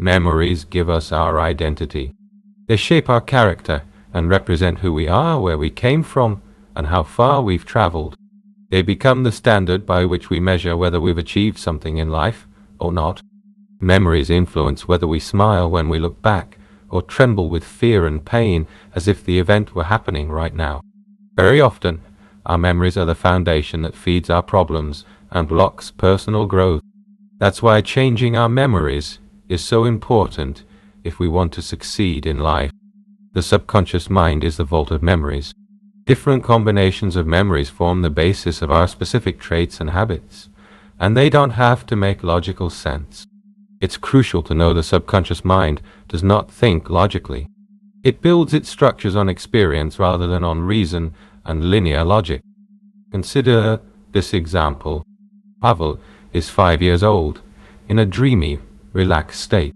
Memories give us our identity. They shape our character and represent who we are, where we came from, and how far we've traveled. They become the standard by which we measure whether we've achieved something in life or not. Memories influence whether we smile when we look back, or tremble with fear and pain as if the event were happening right now. Very often, our memories are the foundation that feeds our problems and blocks personal growth. That's why changing our memories is so important if we want to succeed in life. The subconscious mind is the vault of memories. Different combinations of memories form the basis of our specific traits and habits, and they don't have to make logical sense. It's crucial to know the subconscious mind does not think logically. It builds its structures on experience rather than on reason and linear logic. Consider this example. Pavel is 5 years old, in a dreamy, relaxed state.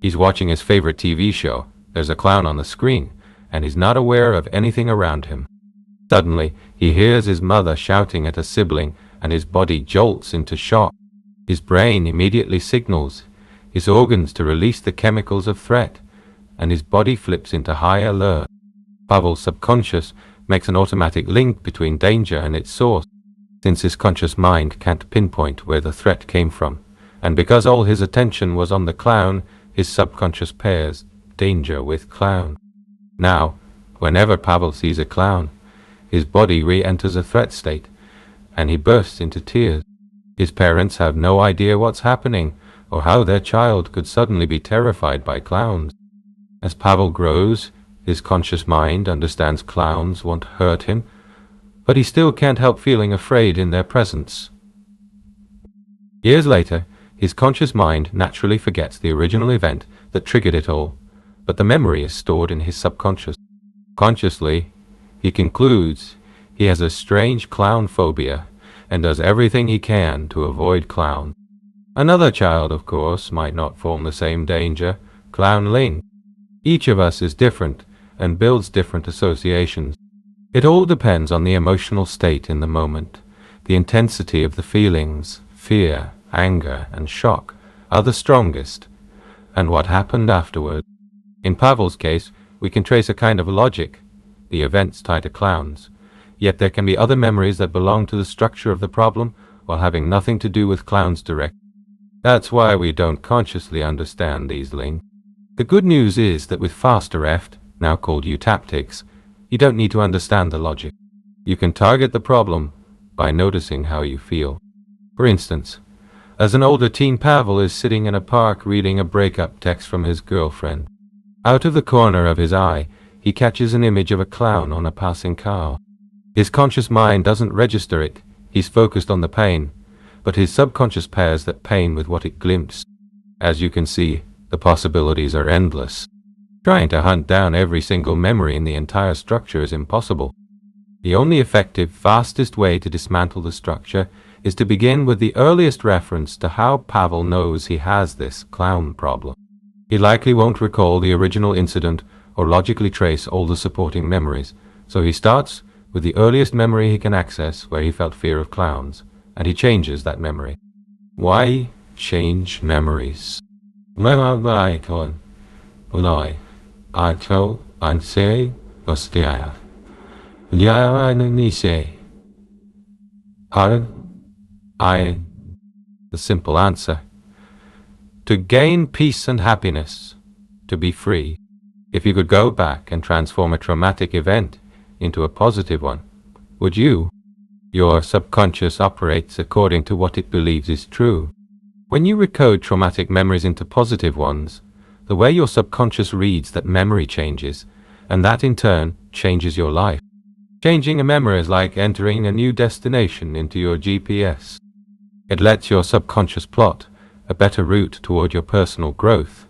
He's watching his favorite TV show. There's a clown on the screen, and he's not aware of anything around him. Suddenly, he hears his mother shouting at a sibling, and his body jolts into shock. His brain immediately signals his organs to release the chemicals of threat, and his body flips into high alert. Pavel's subconscious makes an automatic link between danger and its source, since his conscious mind can't pinpoint where the threat came from. And because all his attention was on the clown, his subconscious pairs danger with clown. Now, whenever Pavel sees a clown, his body re-enters a threat state, and he bursts into tears. His parents have no idea what's happening, or how their child could suddenly be terrified by clowns. As Pavel grows, his conscious mind understands clowns won't hurt him, but he still can't help feeling afraid in their presence. Years later, his conscious mind naturally forgets the original event that triggered it all, but the memory is stored in his subconscious. Consciously, he concludes he has a strange clown phobia and does everything he can to avoid clowns. Another child, of course, might not form the same danger, clownling. Each of us is different and builds different associations. It all depends on the emotional state in the moment. The intensity of the feelings, fear, anger, and shock are the strongest, and what happened afterward. In Pavel's case, we can trace a kind of logic, the events tied to clowns, yet there can be other memories that belong to the structure of the problem while having nothing to do with clowns direct. That's why we don't consciously understand these links. The good news is that with faster EFT, now called eutaptics, you don't need to understand the logic. You can target the problem by noticing how you feel. For instance, as an older teen, Pavel is sitting in a park reading a breakup text from his girlfriend. Out of the corner of his eye, he catches an image of a clown on a passing car. His conscious mind doesn't register it. He's focused on the pain, but his subconscious pairs that pain with what it glimpsed. As you can see, the possibilities are endless. Trying to hunt down every single memory in the entire structure is impossible. The only effective, fastest way to dismantle the structure is to begin with the earliest reference to how Pavel knows he has this clown problem. He likely won't recall the original incident or logically trace all the supporting memories, so he starts with the earliest memory he can access where he felt fear of clowns, and he changes that memory. Why change memories? The simple answer: to gain peace and happiness, to be free. If you could go back and transform a traumatic event into a positive one, would you? Your subconscious operates according to what it believes is true. When you recode traumatic memories into positive ones, the way your subconscious reads that memory changes, and that in turn changes your life. Changing a memory is like entering a new destination into your GPS. It lets your subconscious plot a better route toward your personal growth,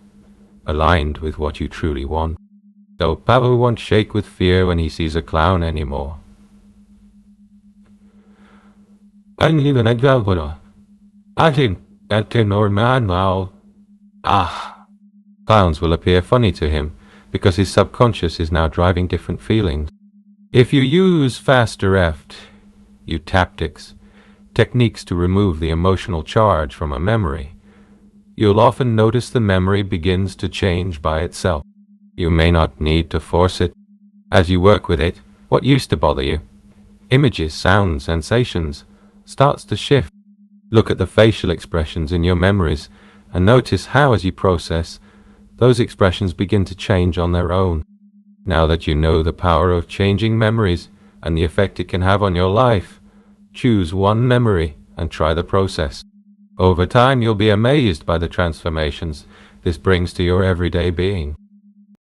aligned with what you truly want. So Pavel won't shake with fear when he sees a clown anymore. I think that normal now. Clowns will appear funny to him because his subconscious is now driving different feelings. If you use faster EFT, eutaptics, techniques to remove the emotional charge from a memory, you'll often notice the memory begins to change by itself. You may not need to force it. As you work with it, what used to bother you, images, sounds, sensations, starts to shift. Look at the facial expressions in your memories and notice how, as you process, those expressions begin to change on their own. Now that you know the power of changing memories and the effect it can have on your life, choose one memory and try the process. Over time, you'll be amazed by the transformations this brings to your everyday being.